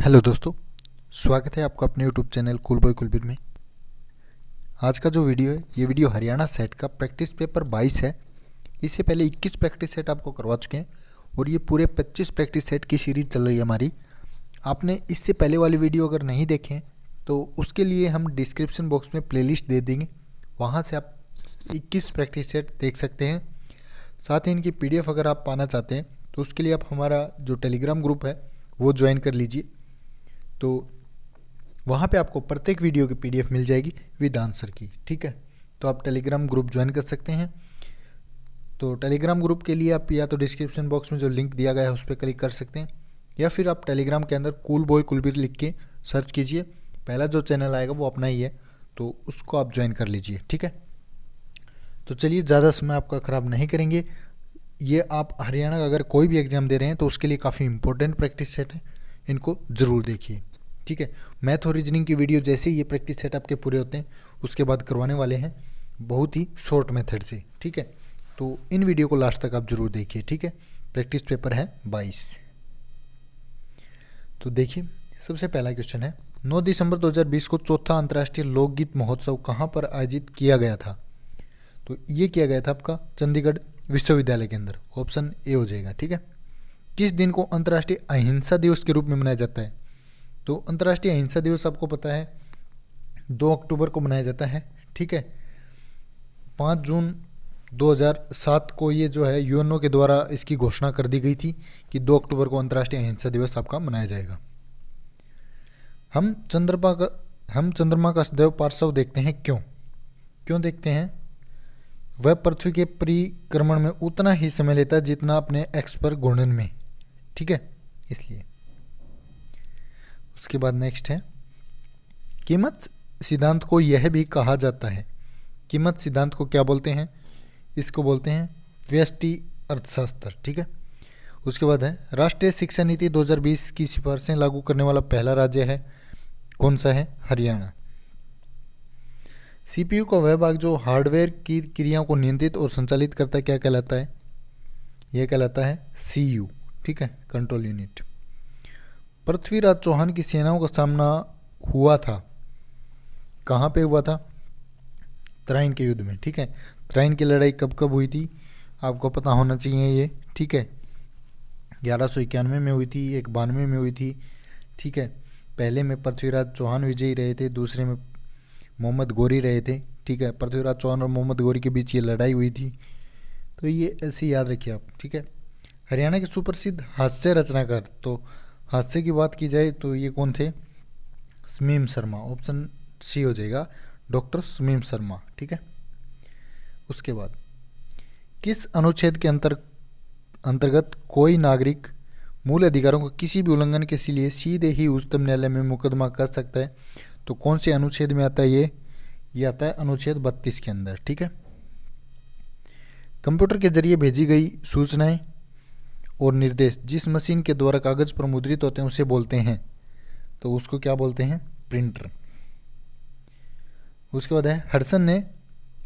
Hello दोस्तों, स्वागत है आपका अपने YouTube channel cool boy Kulbir में। आज का जो वीडियो है ये वीडियो हरियाणा सेट का प्रैक्टिस पेपर 22 है। इससे पहले 21 प्रैक्टिस सेट आपको करवा चुके हैं और ये पूरे 25 प्रैक्टिस सेट की सीरीज चल रही है हमारी। आपने इससे पहले वाली वीडियो अगर नहीं देखें तो उसके लिए हम डिस्क्रिप्शन बॉक्स में प्लेलिस्ट दे देंगे, वहाँ से आप 21 प्रैक्टिस सेट देख सकते हैं। साथ ही इनकी PDF अगर आप पाना चाहते हैं तो उसके लिए आप हमारा जो टेलीग्राम ग्रुप है वो ज्वाइन कर लीजिए। तो वहाँ पे आपको प्रत्येक वीडियो की PDF मिल जाएगी विद आंसर की, ठीक है। तो आप टेलीग्राम ग्रुप ज्वाइन कर सकते हैं। तो टेलीग्राम ग्रुप के लिए आप या तो डिस्क्रिप्शन बॉक्स में जो लिंक दिया गया है उस पर क्लिक कर सकते हैं, या फिर आप टेलीग्राम के अंदर कूल बॉय कुलबीर लिख के सर्च कीजिए। पहला जो चैनल आएगा वो अपना ही है, तो उसको आप ज्वाइन कर लीजिए, ठीक है। तो चलिए, ज़्यादा समय आपका ख़राब नहीं करेंगे। ये आप हरियाणा का अगर कोई भी एग्ज़ाम दे रहे हैं तो उसके लिए काफ़ी इंपॉर्टेंट प्रैक्टिस सेट है, इनको ज़रूर देखिए, ठीक है। मैथ और रीजनिंग की वीडियो जैसे ही ये प्रैक्टिस सेट आपके पूरे होते हैं उसके बाद करवाने वाले हैं, बहुत ही शॉर्ट मेथड से, ठीक है। तो इन वीडियो को लास्ट तक आप जरूर देखिए, ठीक है। प्रैक्टिस पेपर है 22। तो देखिए, सबसे पहला क्वेश्चन है, 9 दिसंबर 2020 को चौथा अंतर्राष्ट्रीय लोकगीत महोत्सव कहाँ पर आयोजित किया गया था? तो ये किया गया था आपका चंडीगढ़ विश्वविद्यालय के अंदर। ऑप्शन ए हो जाएगा, ठीक है। किस दिन को अंतर्राष्ट्रीय अहिंसा दिवस के रूप में मनाया जाता है? तो अंतर्राष्ट्रीय अहिंसा दिवस आपको पता है 2 अक्टूबर को मनाया जाता है, ठीक है। 5 जून 2007 को ये जो है यूएनओ के द्वारा इसकी घोषणा कर दी गई थी कि 2 अक्टूबर को अंतर्राष्ट्रीय अहिंसा दिवस आपका मनाया जाएगा। हम चंद्रमा का सदैव पार्श्व देखते हैं, क्यों देखते हैं? वह पृथ्वी के परिक्रमण में उतना ही समय लेता है जितना अपने एक्स पर घूर्णन में, ठीक है, इसलिए। उसके बाद नेक्स्ट है, कीमत सिद्धांत को यह भी कहा जाता है। कीमत सिद्धांत को क्या बोलते हैं? इसको बोलते हैं व्यष्टि अर्थशास्त्र, ठीक है। उसके बाद है, राष्ट्रीय शिक्षा नीति 2020 की सिफारिशें लागू करने वाला पहला राज्य है, कौन सा है? हरियाणा। CPU का वह भाग जो हार्डवेयर की क्रियाओं को नियंत्रित और संचालित करता है क्या कहलाता है? यह कहलाता है CU, ठीक है, कंट्रोल यूनिट। पृथ्वीराज चौहान की सेनाओं का सामना हुआ था, कहाँ पे हुआ था? तराइन के युद्ध में, ठीक है। तराइन की लड़ाई कब कब हुई थी? आपको पता होना चाहिए ये, ठीक है। 1191 में हुई थी, एक 92 में हुई थी, ठीक है। पहले में पृथ्वीराज चौहान विजयी रहे थे, दूसरे में मोहम्मद गोरी रहे थे, ठीक है। पृथ्वीराज चौहान और मोहम्मद गोरी के बीच ये लड़ाई हुई थी। तो ये ऐसे याद रखिए आप, ठीक है। हरियाणा के सुप्रसिद्ध हास्य रचनाकार, तो हास्य की बात की जाए तो ये कौन थे? स्मीम शर्मा। ऑप्शन सी हो जाएगा, डॉक्टर स्मीम शर्मा, ठीक है। उसके बाद, किस अनुच्छेद के अंतर्गत कोई नागरिक मूल अधिकारों को किसी भी उल्लंघन के लिए सीधे ही उच्चतम न्यायालय में मुकदमा कर सकता है? तो कौन से अनुच्छेद में आता है ये आता है अनुच्छेद 32 के अंदर, ठीक है। कंप्यूटर के जरिए भेजी गई सूचनाएं और निर्देश जिस मशीन के द्वारा कागज पर मुद्रित होते हैं उसे बोलते हैं, तो उसको क्या बोलते हैं? प्रिंटर। उसके बाद है, हडसन ने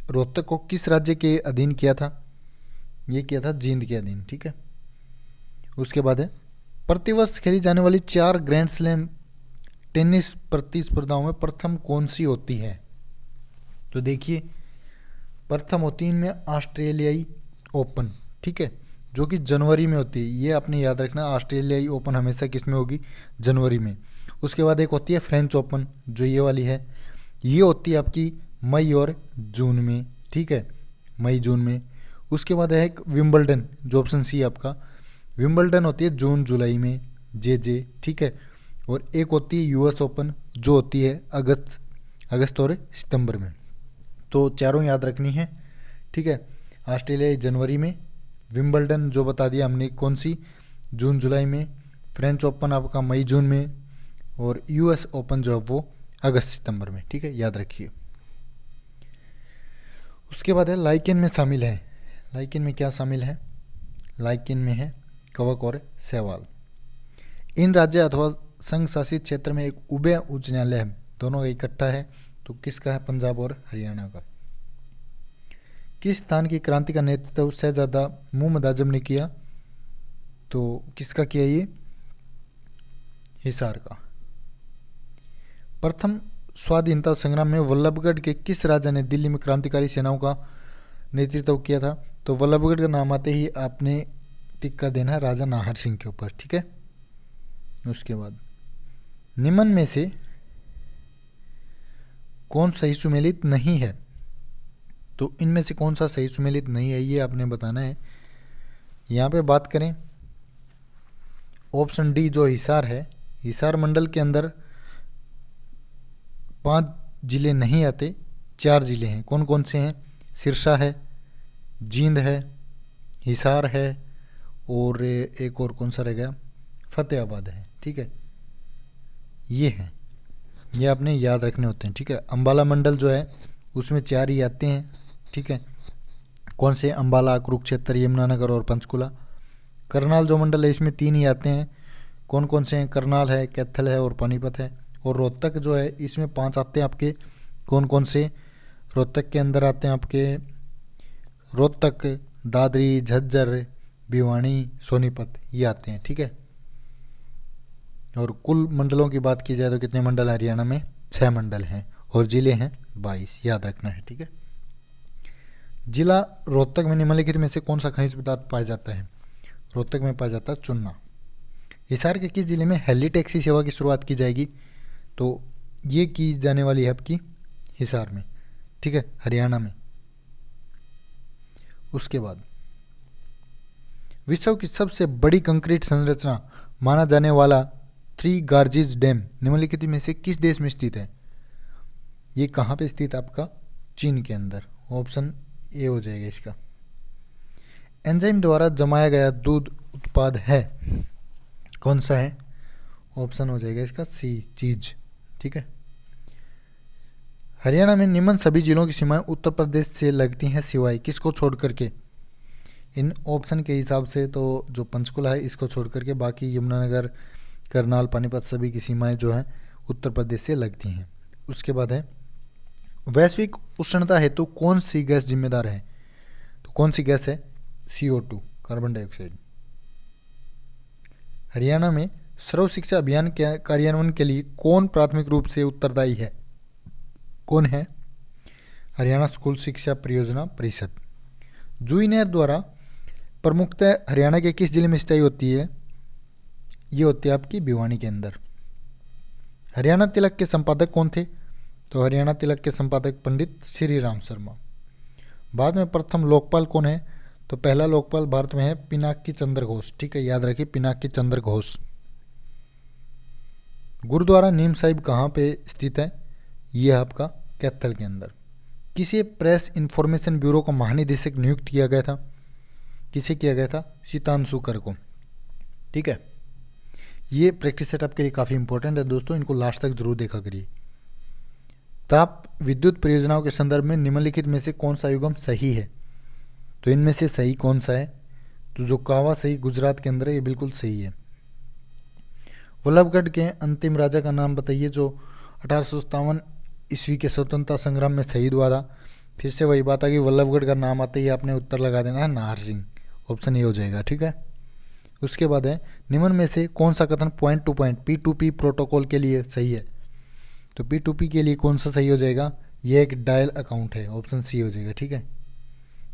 रोहतक को किस राज्य के अधीन किया था? ये किया था जींद के अधीन, ठीक है। उसके बाद है, प्रतिवर्ष खेली जाने वाली 4 ग्रैंड स्लैम टेनिस प्रतिस्पर्धाओं में प्रथम कौन सी होती है? तो देखिए, प्रथम होती है इनमें ऑस्ट्रेलियाई ओपन, ठीक है, जो कि जनवरी में होती है। ये आपने याद रखना, ऑस्ट्रेलियाई ओपन हमेशा किस में होगी? जनवरी में। उसके बाद एक होती है फ्रेंच ओपन, जो ये वाली है, ये होती है आपकी मई और जून में, ठीक है, मई जून में। उसके बाद है एक विंबलडन, जो ऑप्शन सी आपका, विंबलडन होती है जून जुलाई में, जे, ठीक है। और एक होती है US ओपन, जो होती है अगस्त और सितंबर में। तो चारों याद रखनी है, ठीक है। ऑस्ट्रेलिया जनवरी में, विंबलडन जो बता दिया हमने कौन सी, जून जुलाई में, फ्रेंच ओपन आपका मई जून में, और US ओपन जो है वो अगस्त सितंबर में, ठीक है, याद रखिए। उसके बाद है, लाइकेन में शामिल है। लाइकेन में क्या शामिल है? लाइकेन में है कवक और शैवाल। इन राज्य अथवा संघ शासित क्षेत्र में एक उभय उच्च न्यायालय है, दोनों का इकट्ठा है, तो किसका है? पंजाब और हरियाणा का। किस स्थान की क्रांति का नेतृत्व शहजादा मुहम्मद आजम ने किया? तो किसका किया? ये हिसार का, प्रथम स्वाधीनता संग्राम में वल्लभगढ़ के किस राजा ने दिल्ली में क्रांतिकारी सेनाओं का नेतृत्व किया था? तो वल्लभगढ़ का नाम आते ही आपने टिक्का देना है राजा नाहर सिंह के ऊपर, ठीक है। उसके बाद निम्न में से कौन सही सुमेलित नहीं है? तो इनमें से कौन सा सही सुमेलित नहीं है ये आपने बताना है। यहाँ पे बात करें ऑप्शन डी जो हिसार है, हिसार मंडल के अंदर 5 जिले नहीं आते, 4 जिले हैं। कौन कौन से हैं? सिरसा है, जींद है, हिसार है और एक और कौन सा रह गया? फतेहाबाद है, ठीक है। ये हैं, ये आपने याद रखने होते हैं, ठीक है। अंबाला मंडल जो है उसमें 4 ही आते हैं, ठीक है। कौन से? अंबाला, कुरुक्षेत्र, यमुनानगर और पंचकुला। करनाल जो मंडल है इसमें 3 ही आते हैं। कौन कौन से हैं? करनाल है, कैथल है और पानीपत है। और रोहतक जो है इसमें 5 आते हैं आपके। कौन कौन से? रोहतक के अंदर आते हैं आपके रोहतक, दादरी, झज्जर, भिवानी, सोनीपत, ये आते हैं, ठीक है। और कुल मंडलों की बात की जाए तो कितने मंडल हरियाणा में? 6 मंडल हैं और जिले हैं 22, याद रखना है, ठीक है। जिला रोहतक में निम्नलिखित में से कौन सा खनिज पदार्थ पाया जाता है? रोहतक में पाया जाता है चूना। हिसार के किस जिले में हेली टैक्सी सेवा की शुरुआत की जाएगी? तो ये की जाने वाली है आपकी हिसार में, ठीक है, हरियाणा में। उसके बाद विश्व की सबसे बड़ी कंक्रीट संरचना माना जाने वाला 3 गार्जिस डैम निम्नलिखित में से किस देश में स्थित है? ये कहाँ पे स्थित है आपका? चीन के अंदर। ऑप्शन ए हो जाएगा इसका। एंजाइम द्वारा जमाया गया दूध उत्पाद है, कौन सा है? ऑप्शन हो जाएगा इसका सी, चीज, ठीक है। हरियाणा में निम्न सभी जिलों की सीमाएं उत्तर प्रदेश से लगती हैं सिवाय किसको छोड़ करके? इन ऑप्शन के हिसाब से तो जो पंचकुला है इसको छोड़ करके बाकी यमुनानगर, करनाल, पानीपत सभी की सीमाएं जो हैं उत्तर प्रदेश से लगती हैं। उसके बाद है वैश्विक उष्णता हेतु कौन सी गैस जिम्मेदार है? तो कौन सी गैस है? CO2, carbon dioxide. हरियाणा में सर्व शिक्षा अभियान के कार्यान्वयन के लिए कौन प्राथमिक रूप से उत्तरदायी है? कौन है? हरियाणा स्कूल शिक्षा परियोजना परिषद। जूही नहर द्वारा प्रमुखतः हरियाणा के किस जिले में सिंचाई होती है? ये होती है आपकी भिवानी के अंदर। हरियाणा तिलक के संपादक कौन थे? तो हरियाणा तिलक के संपादक पंडित श्री राम शर्मा। भारत में प्रथम लोकपाल कौन है? तो पहला लोकपाल भारत में है पिनाकी चंद्र घोष, ठीक है, याद रखिए पिनाकी चंद्र घोष। गुरुद्वारा नीम साहिब कहाँ पे स्थित है? ये आपका कैथल के अंदर। किसे प्रेस इंफॉर्मेशन ब्यूरो का महानिदेशक नियुक्त किया गया था? किसे किया गया था? शीतांशु कर को, ठीक है। ये प्रैक्टिस सेट आपके लिए काफ़ी इंपॉर्टेंट है दोस्तों, इनको लास्ट तक जरूर देखा करिए। ताप विद्युत परियोजनाओं के संदर्भ में निम्नलिखित में से कौन सा युगम सही है? तो इनमें से सही कौन सा है? तो जो कावा सही गुजरात के अंदर है ये बिल्कुल सही है। वल्लभगढ़ के अंतिम राजा का नाम बताइए जो 1857 ईस्वी के स्वतंत्रता संग्राम में शहीद हुआ था। फिर से वही बात आ गई, वल्लभगढ़ का नाम आते ही आपने उत्तर लगा देना है नाहर सिंह, ऑप्शन ए हो जाएगा, ठीक है। उसके बाद है निम्न में से कौन सा कथन point two point P2P protocol के लिए सही है? तो P2P के लिए कौन सा सही हो जाएगा? ये एक डायल अकाउंट है, ऑप्शन सी हो जाएगा, ठीक है।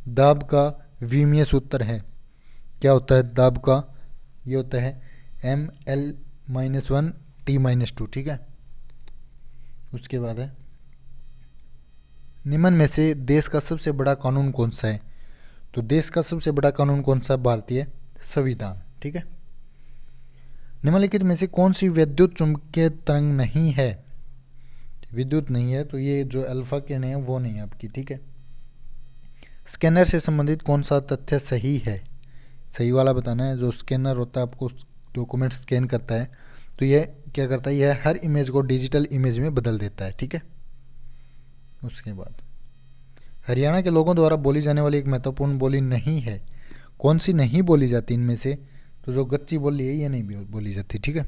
दाब का विमीय सूत्र है, क्या होता है दाब का? ये होता है ML-1 T-2, ठीक है। उसके बाद है निम्न में से देश का सबसे बड़ा कानून कौन सा है? तो देश का सबसे बड़ा कानून कौन सा? भारतीय संविधान, ठीक है। निम्नलिखित में से कौन सी विद्युत चुंबकीय तरंग नहीं है? विद्युत नहीं है तो ये जो अल्फा किरणें हैं वो नहीं है आपकी, ठीक है। स्कैनर से संबंधित कौन सा तथ्य सही है? सही वाला बताना है। जो स्कैनर होता है आपको डॉक्यूमेंट स्कैन करता है तो यह क्या करता है? यह हर इमेज को डिजिटल इमेज में बदल देता है, ठीक है। उसके बाद हरियाणा के लोगों द्वारा बोली जाने वाली एक महत्वपूर्ण बोली नहीं है, कौन सी नहीं बोली जाती इनमें से? तो जो गच्ची बोली है ये नहीं बोली जाती, ठीक है।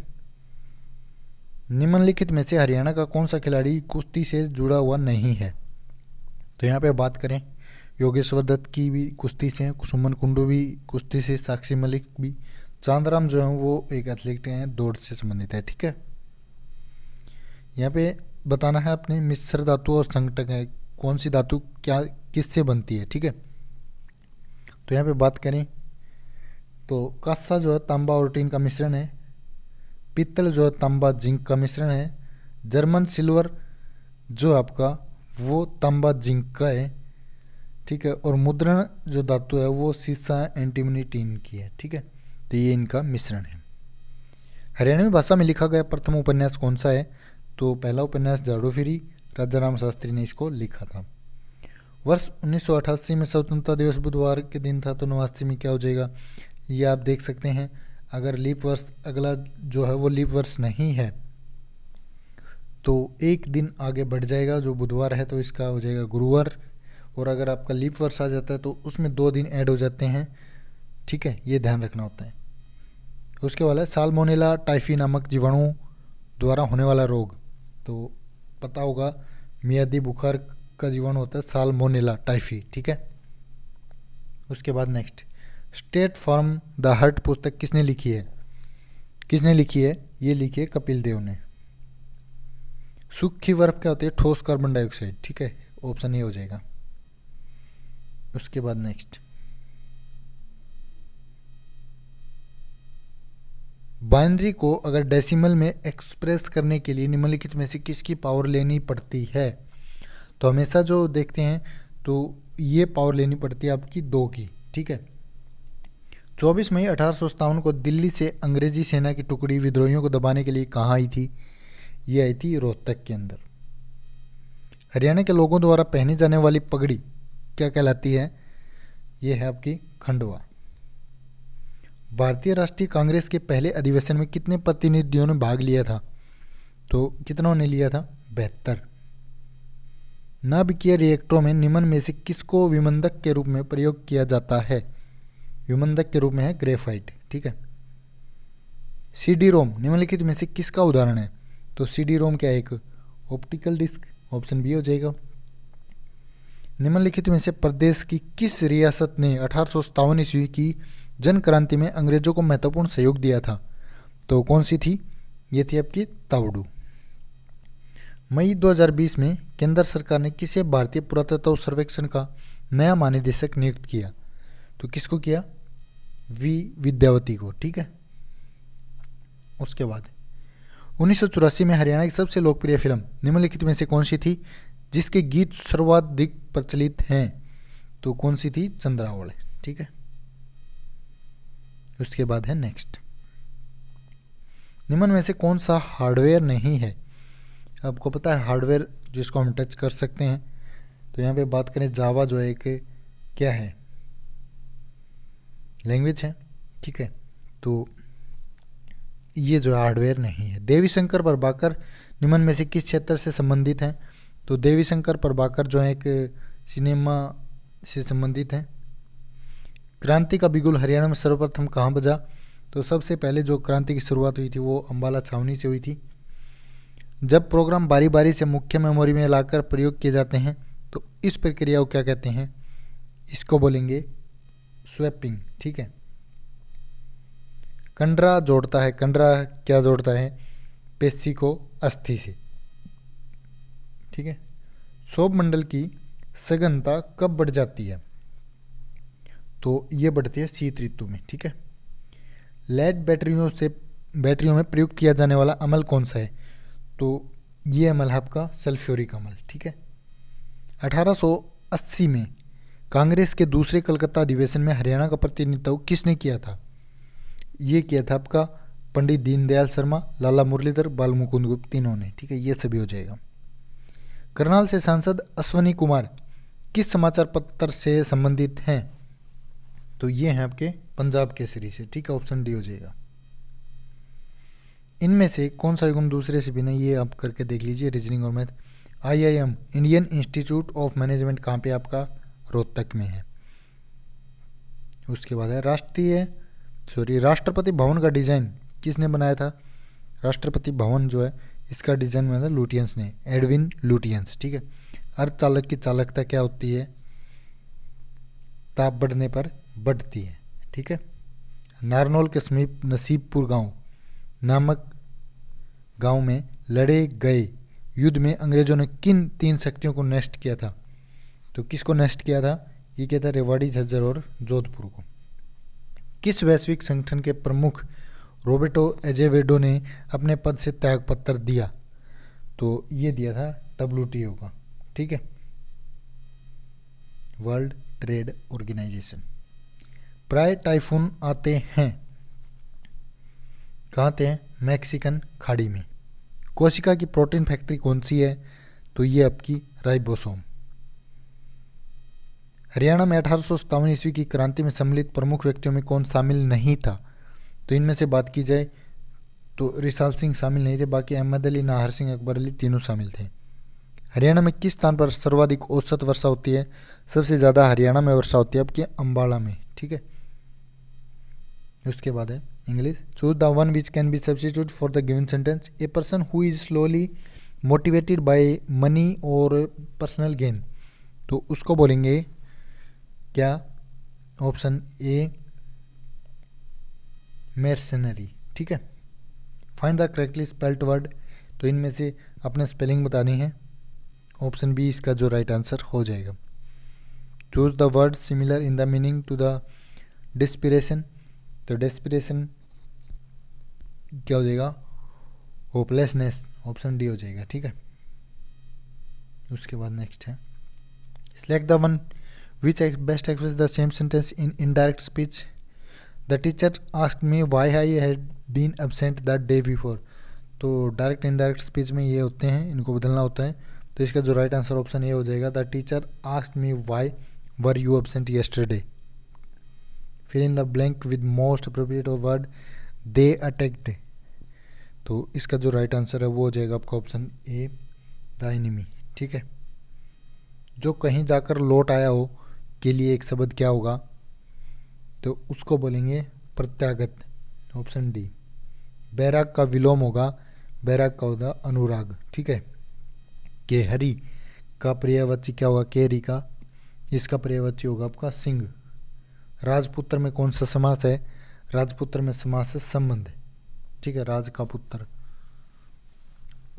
निम्नलिखित में से हरियाणा का कौन सा खिलाड़ी कुश्ती से जुड़ा हुआ नहीं है? तो यहाँ पे बात करें योगेश्वर दत्त की भी कुश्ती से हैं, सुमन कुंडू भी कुश्ती से, साक्षी मलिक भी, चांदराम जो है वो एक एथलीट हैं, दौड़ से संबंधित है, ठीक है। यहाँ पे बताना है अपने मिश्र धातु और संघटक है, कौन सी धातु क्या किससे बनती है, ठीक है। तो यहाँ पे बात करें तो कांसा जो है तांबा और टीन का मिश्रण है, पीतल जो है तांबा जिंक का मिश्रण है, जर्मन सिल्वर जो आपका वो तांबा जिंक का है, ठीक है, और मुद्रण जो धातु है वो सीसा एंटीमनी टीन की है, ठीक है। तो ये इनका मिश्रण है। हरियाणवी भाषा में लिखा गया प्रथम उपन्यास कौन सा है? तो पहला उपन्यास झाड़ू फिरी, राजा राम शास्त्री ने इसको लिखा था। वर्ष 1988 में स्वतंत्रता दिवस बुधवार के दिन था, तो 89 में क्या हो जाएगा ये आप देख सकते हैं। अगर लीप वर्ष अगला जो है वो लीप वर्ष नहीं है तो एक दिन आगे बढ़ जाएगा, जो बुधवार है तो इसका हो जाएगा गुरुवार, और अगर आपका लीप वर्ष आ जाता है तो उसमें 2 दिन ऐड हो जाते हैं, ठीक है, ये ध्यान रखना होता है। उसके बाद है साल्मोनेला टाइफी नामक जीवाणु द्वारा होने वाला रोग, तो पता होगा मियादी बुखार का जीवाणु होता है साल्मोनेला टाइफी, ठीक है। उसके बाद next, state form the heart पुस्तक किसने लिखी है? किसने लिखी है? ये लिखी है कपिल देव ने। सूखी बर्फ क्या होती है? ठोस कार्बन डाइऑक्साइड, ठीक है, ऑप्शन ए हो जाएगा। उसके बाद नेक्स्ट, बाइनरी को अगर डेसिमल में एक्सप्रेस करने के लिए निम्नलिखित में से किसकी पावर लेनी पड़ती है? तो हमेशा जो देखते हैं तो ये पावर लेनी पड़ती है आपकी 2 की, ठीक है। 24 मई 1857 को दिल्ली से अंग्रेजी सेना की टुकड़ी विद्रोहियों को दबाने के लिए कहाँ आई थी? ये आई थी रोहतक के अंदर। हरियाणा के लोगों द्वारा पहनी जाने वाली पगड़ी क्या कहलाती है? ये है आपकी खंडवा। भारतीय राष्ट्रीय कांग्रेस के पहले अधिवेशन में कितने प्रतिनिधियों ने भाग लिया था? तो कितनों ने लिया था? 72। नाभिकीय रिएक्टरों में निम्न में से किसको विमंदक के रूप में प्रयोग किया जाता है? विमंदक के रूप में है ग्रेफाइट, ठीक है। सीडी रोम निम्नलिखित में से किसका उदाहरण है? तो सीडी रोम क्या है? एक ऑप्टिकल डिस्क, ऑप्शन बी हो जाएगा। निम्नलिखित में से प्रदेश की किस रियासत ने 1857 ईस्वी की जन क्रांति में अंग्रेजों को महत्वपूर्ण सहयोग दिया था? तो कौन सी थी? ये थी आपकी तावड़ू। मई 2020 में केंद्र सरकार ने किसे भारतीय पुरातत्व सर्वेक्षण का नया महानिदेशक नियुक्त किया? तो किसको किया? वी विद्यावती को, ठीक है। उसके बाद 1984 में हरियाणा की सबसे लोकप्रिय फिल्म निम्नलिखित में से कौन सी थी जिसके गीत सर्वाधिक प्रचलित हैं? तो कौन सी थी? चंद्रावल, ठीक है। उसके बाद है नेक्स्ट, निम्न में से कौन सा हार्डवेयर नहीं है? आपको पता है हार्डवेयर जिसको हम टच कर सकते हैं, तो यहाँ पे बात करें जावा जो है एक क्या है? लैंग्वेज है, ठीक है। तो ये जो हार्डवेयर नहीं है। देवी शंकर प्रभाकर निम्न में से किस क्षेत्र से संबंधित हैं? तो देवी शंकर प्रभाकर जो है एक सिनेमा से संबंधित हैं। क्रांति का बिगुल हरियाणा में सर्वप्रथम कहाँ बजा? तो सबसे पहले जो क्रांति की शुरुआत हुई थी वो अम्बाला छावनी से हुई थी। जब प्रोग्राम बारी बारी से मुख्य मेमोरी में लाकर प्रयोग किए जाते हैं तो इस प्रक्रिया को क्या कहते हैं? इसको बोलेंगे स्वैपिंग, ठीक है। कंडरा जोड़ता है, कंडरा क्या जोड़ता है? पेशी को अस्थि से, ठीक है। सौर मंडल की सघनता कब बढ़ जाती है? तो ये बढ़ती है शीत ऋतु में, ठीक है। लेड बैटरियों में प्रयुक्त किया जाने वाला अमल कौन सा है? तो ये अमल है आपका सल्फ्यूरिक अमल, ठीक है। 1880 में कांग्रेस के दूसरे कलकत्ता अधिवेशन में हरियाणा का प्रतिनिधित्व किसने किया था? ये किया था आपका पंडित दीनदयाल शर्मा, लाला मुरलीधर, बाल मुकुंद गुप्त, तीनों ने, ठीक है। ये सभी हो जाएगा। करनाल से सांसद अश्वनी कुमार किस समाचार पत्र से संबंधित हैं? तो ये हैं आपके पंजाब केसरी से, ठीक है, ऑप्शन डी हो जाएगा। इनमें से कौन सा युग्म दूसरे से भिन्न है? ये आप करके देख लीजिए, रीजनिंग और math. IIM Indian institute of management कहाँ पे? आपका रोहतक में है। उसके बाद है राष्ट्रपति भवन का डिज़ाइन किसने बनाया था? राष्ट्रपति भवन जो है इसका डिज़ाइन बनाया था लुटियंस ने, एडविन लुटियंस, ठीक है। अर्धचालक की चालकता क्या होती है? ताप बढ़ने पर बढ़ती है, ठीक है। नारनौल के समीप नसीबपुर गांव नामक गांव में लड़े गए युद्ध में अंग्रेजों ने किन 3 शक्तियों को नष्ट किया था? तो किसको नष्ट किया था? ये क्या था? रेवाड़ी, झज्जर और जोधपुर को। किस वैश्विक संगठन के प्रमुख रॉबर्टो एजेवेडो ने अपने पद से त्यागपत्र दिया? तो ये दिया था WTO का, ठीक है, वर्ल्ड ट्रेड ऑर्गेनाइजेशन। प्राय टाइफून आते हैं, कहाँ आते हैं? मैक्सिकन खाड़ी में। कोशिका की प्रोटीन फैक्ट्री कौन सी है? तो ये आपकी राइबोसोम। हरियाणा में 1857 ईस्वी की क्रांति में सम्मिलित प्रमुख व्यक्तियों में कौन शामिल नहीं था? तो इनमें से बात की जाए तो रिसाल सिंह शामिल नहीं थे, बाकी अहमद अली, नाहर सिंह, अकबर अली तीनों शामिल थे। हरियाणा में किस स्थान पर सर्वाधिक औसत वर्षा होती है? सबसे ज़्यादा हरियाणा में वर्षा होती है आपके अम्बाला में, ठीक है। उसके बाद है English. Choose the one which can be substitute for the given sentence. A person who is slowly motivated by money और पर्सनल गेन। तो उसको बोलेंगे क्या? ऑप्शन ए mercenary, ठीक है। Find the correctly spelled word. तो इनमें से अपने स्पेलिंग बतानी है। ऑप्शन बी इसका जो राइट आंसर हो जाएगा। Choose the word similar in the meaning to the desperation. तो डिस्पिरेशन क्या हो जाएगा? होपलेसनेस, ऑप्शन डी हो जाएगा, ठीक है। उसके बाद नेक्स्ट है select the one which best express the same sentence in indirect speech. The teacher asked me why I had been absent the day before. तो डायरेक्ट इनडायरेक्ट स्पीच में ये होते हैं, इनको बदलना होता है। तो इसका जो राइट आंसर ऑप्शन ये हो जाएगा, the teacher asked me why were you absent yesterday. Fill in the blank with most appropriate word, they attacked. तो इसका जो राइट आंसर है वो हो जाएगा आपका ऑप्शन ए, द एनिमी, ठीक है। जो कहीं जाकर लौट आया हो के लिए एक शब्द क्या होगा? तो उसको बोलेंगे प्रत्यागत, ऑप्शन डी। बैराग का विलोम होगा, बैराग का होगा अनुराग, ठीक है। केहरी का पर्यायवाची क्या होगा? केहरी का, इसका पर्यायवाची होगा आपका सिंह। राजपुत्र में कौन सा समास है? राजपुत्र में समास है संबंध, ठीक है, राज का पुत्र।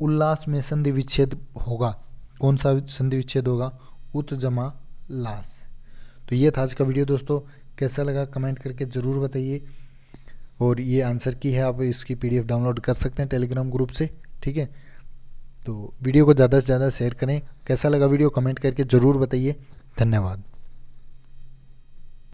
उल्लास में संधि विच्छेद होगा, कौन सा संधि विच्छेद होगा? उत जमा लास। तो ये था आज का वीडियो दोस्तों, कैसा लगा कमेंट करके ज़रूर बताइए। और ये आंसर की है, आप इसकी PDF डाउनलोड कर सकते हैं टेलीग्राम ग्रुप से, ठीक है। तो वीडियो को ज़्यादा से ज़्यादा शेयर करें। कैसा लगा वीडियो कमेंट करके ज़रूर बताइए। धन्यवाद।